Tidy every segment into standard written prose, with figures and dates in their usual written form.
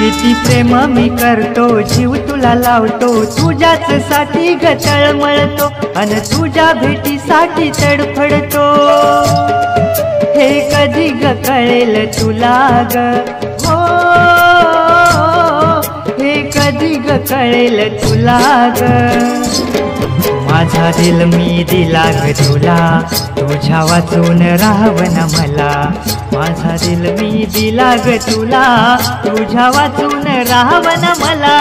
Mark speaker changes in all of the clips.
Speaker 1: किती प्रेम मी करतो, जीव तुला लावतो, तुझ्याच साठी ग तळमळतो, अन तुझ्या भेटीसाठी तडफडतो। हे कधी ग कळेल तुला ग, हो हे कधी ग कळेल तुला ग। माझा दिल मी दिला ग तुला, तुझ्या वाचून राहावं ना मला। माझा दिल मी दिला ग तुला, तुझ्या वाचून राहावं ना मला।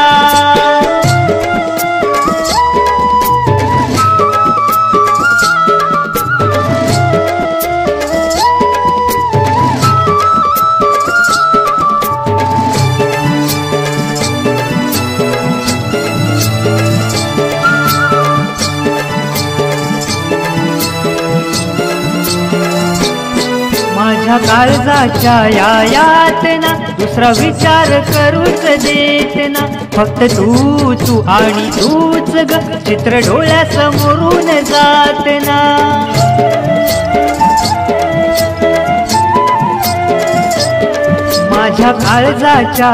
Speaker 1: माझ्या काळजाच्या यात ना दुसरा विचार करूच देत ना, फक्त तू आणि तूच ग, चित्र डोळ्यासमोरून जात ना। माझ्या काळजाच्या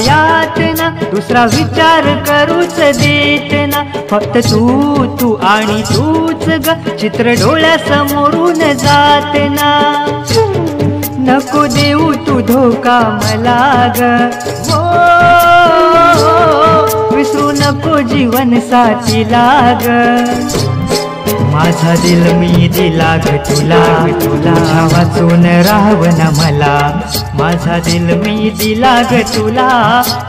Speaker 1: यात ना दुसरा विचार करूच देत ना, फक्त तू आणि तूच ग, चित्र डोळ्यासमोरून जात ना। नको देऊ तू धोका मला ग, हो विसरू नको जीवन साथीला ग। माझा दिल मी दिला ग तुला, तुझ्या वाचून राहावं ना मला। माझा दिल मी दिला ग तुला,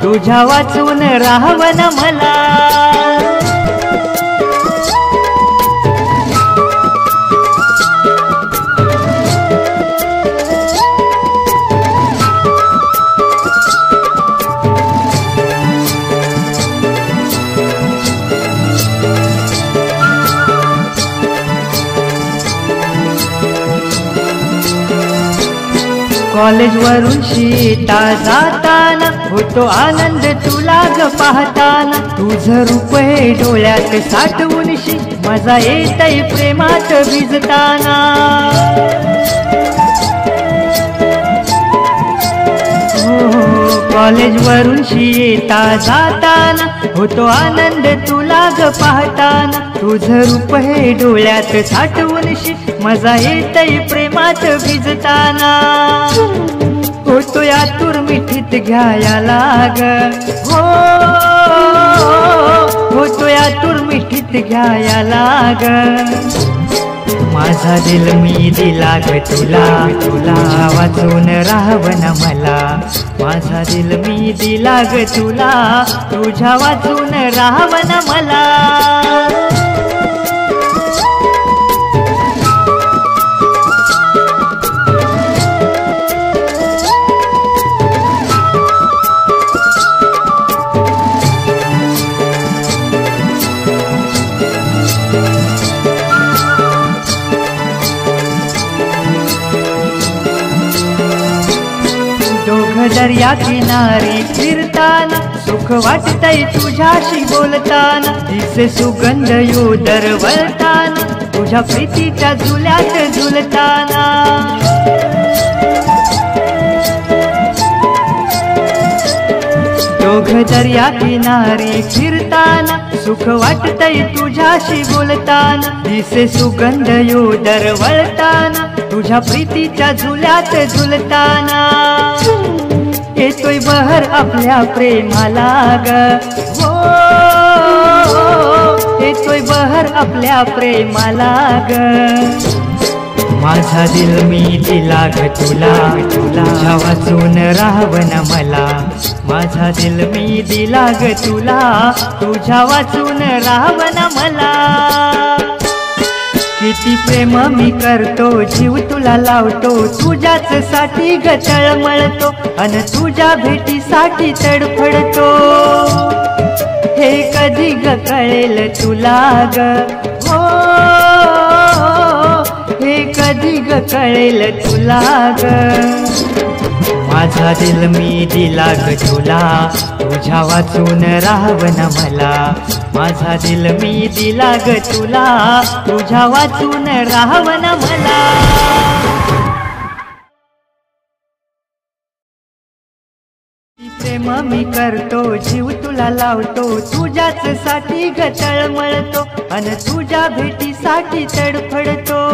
Speaker 1: तुझ्या वाचून राहावं ना मला। कॉलेज वरून शेता जाताना होतो आनंद तुला ग पाहताना। तुझं रूप हे डोळ्यात साठवून मजा येतय प्रेमात भिजताना। कॉलेज वरून शेता जाताना होतो आनंद तुला ग पाहताना। तुझं रूप हे डोळ्यात साठवून मजा येतय प्रेमात भिजताना। होतो यातूर मिठीत घ्यायला ग, हो होतो यातूर मिठीत घ्यायला ग। माझा दिल मी दिला ग तुला, तुझ्या वाचून राहावं ना मला। माझा दिल मी दिला ग तुला, तुझ्या वाचून राहावं ना मला। दर्या किनारी फिरताना सुख वाटतय तुझ्याशी बोलताना। दिसे सुगंध यो दरवळताना, तुझ्या प्रीतीच्या झुल्यात झुलताना। दोघ दर्या किनारी फिरताना सुख वाटतय तुझ्याशी बोलताना। दिसे सुगंध यो दरवळताना, तुझ्या प्रीतीच्या झुल्यात झुलताना। येतोय बहर आपल्या प्रेमाला ग, हो येतोय बहर आपल्या प्रेमाला ग। माझा दिल मी दिला ग तुला, तुझ्या वाचून राहावं ना मला। माझा दिल मी दिला ग तुला, तुझ्या वाचून राहावं ना मला। किती प्रेम मी करतो, जीव तुला लावतो, तुझ्याच साठी ग तळमळतो, अन तुझ्या भेटीसाठी तडफडतो। हे कधी ग कळेल तुला ग, हो हे तुला ग माझा दिल मी दिला ग तुला तुझ्या वाचून राहावं मला माझा दिल मी दिला ग तुला तुझ्या वाचून राहावं मला प्रेम मी करतो जीव तुला लावतो तुझ्याच साठी ग तळमळतो अन तुझ्या भेटीसाठी तडफडतो